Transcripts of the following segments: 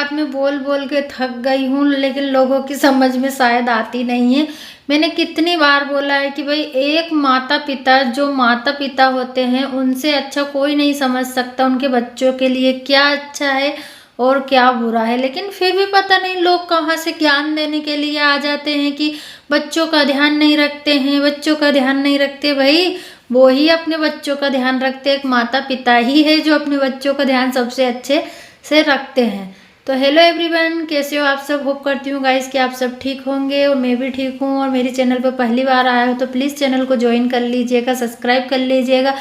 बात मैं बोल बोल के थक गई हूँ, लेकिन लोगों की समझ में शायद आती नहीं है। मैंने कितनी बार बोला है कि भाई एक माता पिता, जो माता पिता होते हैं, उनसे अच्छा कोई नहीं समझ सकता उनके बच्चों के लिए क्या अच्छा है और क्या बुरा है। लेकिन फिर भी पता नहीं लोग कहाँ से ज्ञान देने के लिए आ जाते हैं कि बच्चों का ध्यान नहीं रखते हैं, बच्चों का ध्यान नहीं रखते। भाई वो ही अपने बच्चों का ध्यान रखते, एक माता पिता ही है जो अपने बच्चों का ध्यान सबसे अच्छे से रखते हैं। तो हेलो एवरीवन, कैसे हो आप सब? होप करती हूँ गाइस कि आप सब ठीक होंगे और मैं भी ठीक हूँ। और मेरे चैनल पर पहली बार आया हो तो प्लीज़ चैनल को ज्वाइन कर लीजिएगा, सब्सक्राइब कर लीजिएगा,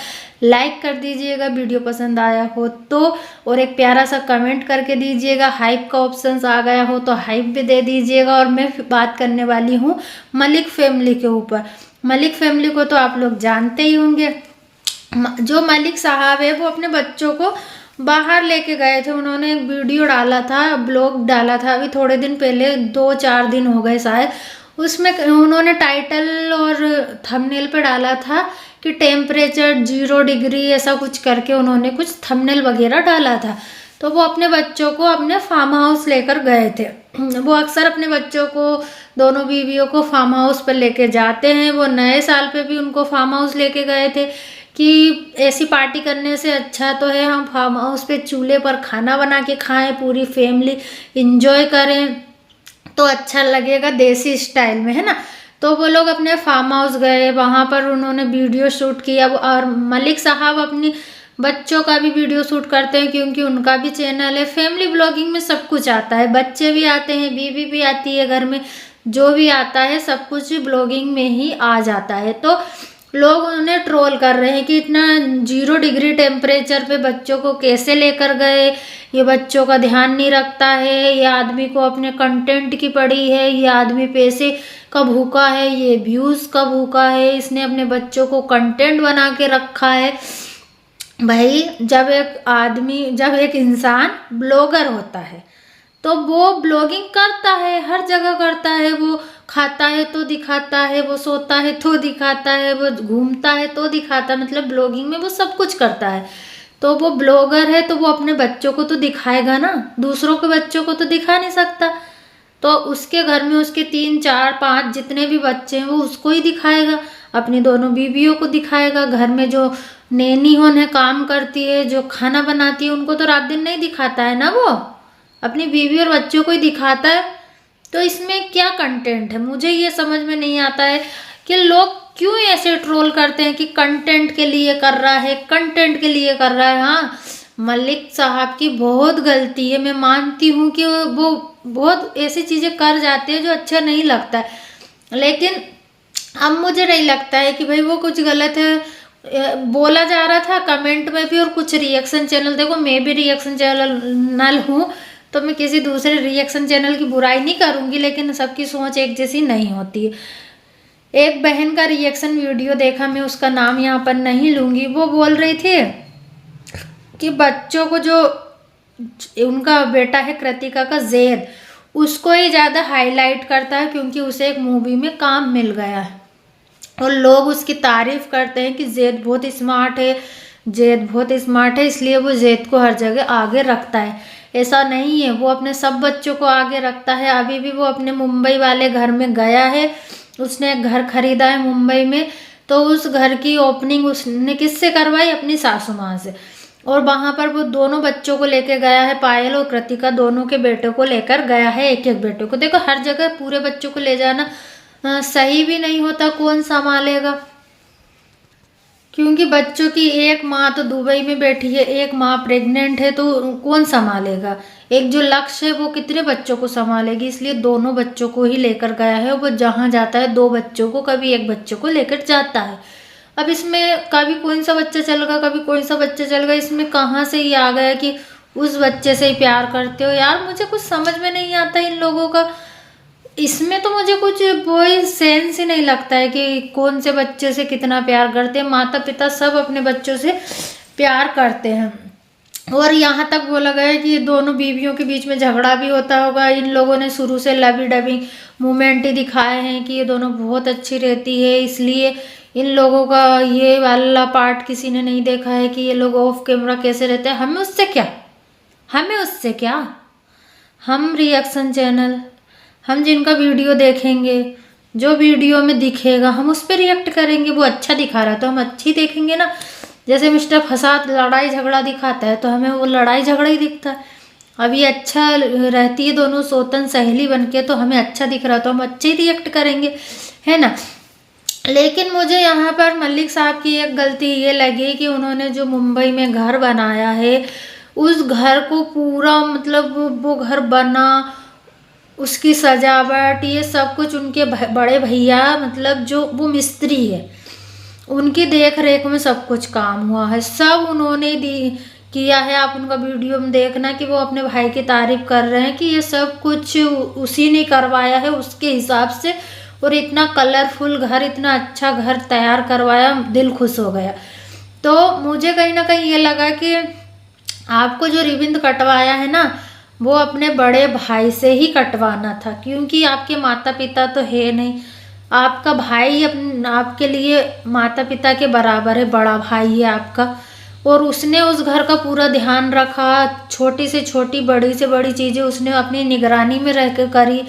लाइक कर दीजिएगा वीडियो पसंद आया हो तो, और एक प्यारा सा कमेंट करके दीजिएगा। हाइप का ऑप्शन आ गया हो तो हाइप भी दे दीजिएगा। और मैं बात करने वाली हूँ मलिक फैमिली के ऊपर। मलिक फैमिली को तो आप लोग जानते ही होंगे। जो मलिक साहब है वो अपने बच्चों को बाहर लेके गए थे। उन्होंने एक वीडियो डाला था, ब्लॉग डाला था अभी थोड़े दिन पहले, 2-4 दिन हो गए शायद। उसमें उन्होंने टाइटल और थंबनेल पे डाला था कि टेम्परेचर 0 डिग्री ऐसा कुछ करके उन्होंने कुछ थंबनेल वगैरह डाला था। तो वो अपने बच्चों को अपने फार्म हाउस लेकर गए थे। वो अक्सर अपने बच्चों को, दोनों बीवियों को फार्म हाउस पर लेके जाते हैं। वो नए साल पे भी उनको फार्म हाउस लेके गए थे कि ऐसी पार्टी करने से अच्छा तो है हम फार्म हाउस पे चूल्हे पर खाना बना के खाएं, पूरी फैमिली इंजॉय करें तो अच्छा लगेगा देसी स्टाइल में, है ना। तो वो लोग अपने फार्म हाउस गए, वहाँ पर उन्होंने वीडियो शूट किया। और मलिक साहब अपनी बच्चों का भी वीडियो शूट करते हैं क्योंकि उनका भी चैनल है। फैमिली ब्लॉगिंग में सब कुछ आता है, बच्चे भी आते हैं, बीवी भी आती है घर में, जो भी आता है सब कुछ ब्लॉगिंग में ही आ जाता है। तो लोग उन्हें ट्रोल कर रहे हैं कि इतना 0 डिग्री टेम्परेचर पे बच्चों को कैसे लेकर गए, ये बच्चों का ध्यान नहीं रखता है, ये आदमी को अपने कंटेंट की पड़ी है, ये आदमी पैसे का भूखा है, ये व्यूज़ का भूखा है, इसने अपने बच्चों को कंटेंट बना के रखा है। भाई जब एक इंसान ब्लॉगर होता है तो वो ब्लॉगिंग करता है, हर जगह करता है। वो खाता है तो दिखाता है, वो सोता है तो दिखाता है, वो घूमता है तो दिखाता है, मतलब ब्लॉगिंग में वो सब कुछ करता है। तो वो ब्लॉगर है तो वो अपने बच्चों को तो दिखाएगा ना, दूसरों के बच्चों को तो दिखा नहीं सकता। तो उसके घर में उसके 3-4-5 जितने भी बच्चे हैं वो उसको ही दिखाएगा, अपनी दोनों बीवियों को दिखाएगा। घर में जो नैनी होने काम करती है, जो खाना बनाती है, उनको तो रात दिन नहीं दिखाता है ना, वो अपनी बीवी और बच्चों को ही दिखाता है। तो इसमें क्या कंटेंट है, मुझे ये समझ में नहीं आता है कि लोग क्यों ऐसे ट्रोल करते हैं कि कंटेंट के लिए कर रहा है, कंटेंट के लिए कर रहा है। हाँ, मलिक साहब की बहुत गलती है, मैं मानती हूँ कि वो बहुत ऐसी चीज़ें कर जाते हैं जो अच्छा नहीं लगता है, लेकिन अब मुझे नहीं लगता है कि भाई वो कुछ गलत है। बोला जा रहा था कमेंट में भी और कुछ रिएक्शन चैनल, देखो मैं भी रिएक्शन चैनल हूँ तो मैं किसी दूसरे रिएक्शन चैनल की बुराई नहीं करूँगी, लेकिन सबकी सोच एक जैसी नहीं होती है। एक बहन का रिएक्शन वीडियो देखा, मैं उसका नाम यहाँ पर नहीं लूँगी, वो बोल रही थी कि बच्चों को, जो उनका बेटा है कृतिका का ज़ैद, उसको ही ज़्यादा हाईलाइट करता है क्योंकि उसे एक मूवी में काम मिल गया है और लोग उसकी तारीफ़ करते हैं कि ज़ैद बहुत स्मार्ट है, ज़ैद बहुत स्मार्ट है, इसलिए वो ज़ैद को हर जगह आगे रखता है। ऐसा नहीं है, वो अपने सब बच्चों को आगे रखता है। अभी भी वो अपने मुंबई वाले घर में गया है, उसने एक घर खरीदा है मुंबई में, तो उस घर की ओपनिंग उसने किससे करवाई? अपनी सासू माँ से। और वहाँ पर वो दोनों बच्चों को लेके गया है, पायल और कृतिका दोनों के बेटों को लेकर गया है, एक एक बेटों को। देखो हर जगह पूरे बच्चों को ले जाना सही भी नहीं होता, कौन संभालेगा, क्योंकि बच्चों की एक माँ तो दुबई में बैठी है, एक माँ प्रेग्नेंट है, तो कौन संभालेगा? एक जो लक्ष्य है वो कितने बच्चों को संभालेगी, इसलिए दोनों बच्चों को ही लेकर गया है। वो जहाँ जाता है 2 बच्चों को, कभी एक बच्चों को लेकर जाता है। अब इसमें कभी कौन सा बच्चा चल गया, कभी कौन सा बच्चा चल गया, इसमें कहाँ से ये आ गया कि उस बच्चे से ही प्यार करते हो? यार मुझे कुछ समझ में नहीं आता इन लोगों का, इसमें तो मुझे कुछ कोई सेंस ही नहीं लगता है कि कौन से बच्चे से कितना प्यार करते हैं। माता पिता सब अपने बच्चों से प्यार करते हैं। और यहाँ तक बोला गया है कि दोनों बीवियों के बीच में झगड़ा भी होता होगा। इन लोगों ने शुरू से लवी डबी मूवमेंट ही दिखाए हैं कि ये दोनों बहुत अच्छी रहती है, इसलिए इन लोगों का ये वाला पार्ट किसी ने नहीं देखा है कि ये लोग ऑफ कैमरा कैसे रहते हैं। हमें उससे क्या, हम रिएक्शन चैनल, हम जिनका वीडियो देखेंगे, जो वीडियो में दिखेगा हम उस पर रिएक्ट करेंगे। वो अच्छा दिखा रहा है तो हम अच्छी देखेंगे ना। जैसे मिस्टर फसाद लड़ाई झगड़ा दिखाता है तो हमें वो लड़ाई झगड़ा ही दिखता है। अभी अच्छा रहती है दोनों सौतन सहेली बनके तो हमें अच्छा दिख रहा है तो हम अच्छे ही रिएक्ट करेंगे, है ना। लेकिन मुझे यहाँ पर मलिक साहब की एक गलती ये लगी कि उन्होंने जो मुंबई में घर बनाया है उस घर को पूरा मतलब वो घर बना, उसकी सजावट ये सब कुछ उनके बड़े भैया मतलब जो वो मिस्त्री है उनकी देख रेख में सब कुछ काम हुआ है, सब उन्होंने किया है। आप उनका वीडियो में देखना कि वो अपने भाई की तारीफ कर रहे हैं कि ये सब कुछ उसी ने करवाया है उसके हिसाब से, और इतना कलरफुल घर, इतना अच्छा घर तैयार करवाया, दिल खुश हो गया। तो मुझे कहीं ना कहीं ये लगा कि आपको जो रिबन कटवाया है ना वो अपने बड़े भाई से ही कटवाना था, क्योंकि आपके माता पिता तो है नहीं। आपका भाई आपके लिए माता पिता के बराबर है, बड़ा भाई है आपका, और उसने उस घर का पूरा ध्यान रखा। छोटी से छोटी बड़ी से बड़ी चीज़ें उसने अपनी निगरानी में रह कर करी।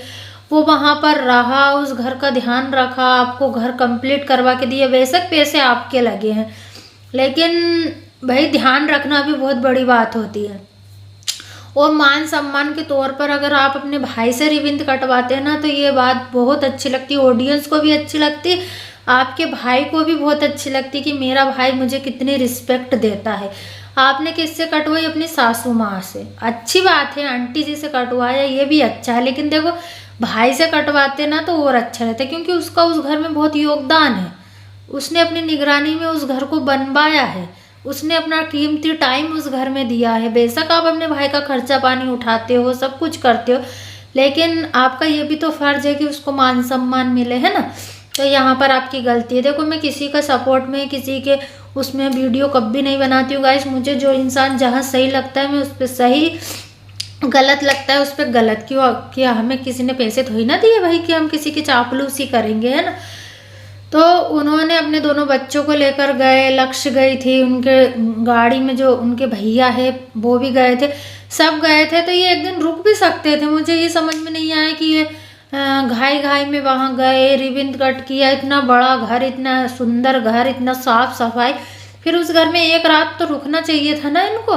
वो वहाँ पर रहा, उस घर का ध्यान रखा, आपको घर कंप्लीट करवा के दिया। बेशक पैसे आपके लगे हैं लेकिन भाई ध्यान रखना भी बहुत बड़ी बात होती है। और मान सम्मान के तौर पर अगर आप अपने भाई से रिबन कटवाते हैं ना तो ये बात बहुत अच्छी लगती है, ऑडियंस को भी अच्छी लगती, आपके भाई को भी बहुत अच्छी लगती कि मेरा भाई मुझे कितनी रिस्पेक्ट देता है। आपने किससे कटवाई? अपनी सासू माँ से, अच्छी बात है। आंटी जी से कटवाया ये भी अच्छा है, लेकिन देखो भाई से कटवाते ना तो और अच्छा रहता, क्योंकि उसका उस घर में बहुत योगदान है। उसने अपनी निगरानी में उस घर को बनवाया है, उसने अपना कीमती टाइम उस घर में दिया है। बेशक आप अपने भाई का खर्चा पानी उठाते हो, सब कुछ करते हो, लेकिन आपका ये भी तो फर्ज है कि उसको मान सम्मान मिले, है ना। तो यहाँ पर आपकी गलती है। देखो मैं किसी का सपोर्ट में, किसी के उसमें वीडियो कभी नहीं बनाती हूँ गाइस। मुझे जो इंसान जहाँ सही लगता है मैं उस पर सही, गलत लगता है उस पर गलत। क्यों? क्या हमें किसी ने पैसे थोड़ी ना दिए भाई कि हम किसी की चापलूसी करेंगे, है ना। तो उन्होंने अपने दोनों बच्चों को लेकर गए, लक्ष्य गई थी उनके गाड़ी में, जो उनके भैया है वो भी गए थे, सब गए थे। तो ये एक दिन रुक भी सकते थे। मुझे ये समझ में नहीं आया कि ये घाई घाई में वहाँ गए, रिबन कट किया, इतना बड़ा घर, इतना सुंदर घर, इतना साफ सफाई, फिर उस घर में एक रात तो रुकना चाहिए था ना इनको।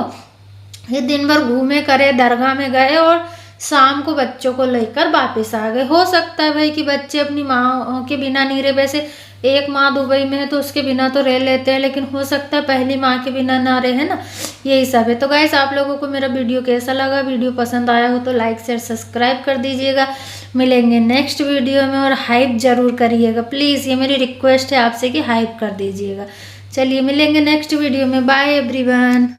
ये दिन भर घूमे करे, दरगाह में गए और शाम को बच्चों को लेकर वापस आ गए। हो सकता है भाई कि बच्चे अपनी माँ के बिना नहीं रहे। वैसे एक माँ दुबई में है तो उसके बिना तो रह लेते हैं, लेकिन हो सकता है पहली माँ के बिना ना रहे, है ना। यही सब है। तो गाइस आप लोगों को मेरा वीडियो कैसा लगा? वीडियो पसंद आया हो तो लाइक शेयर सब्सक्राइब कर दीजिएगा। मिलेंगे नेक्स्ट वीडियो में, और हाइप जरूर करिएगा प्लीज़, ये मेरी रिक्वेस्ट है आपसे कि हाइप कर दीजिएगा। चलिए मिलेंगे नेक्स्ट वीडियो में। Bye everyone.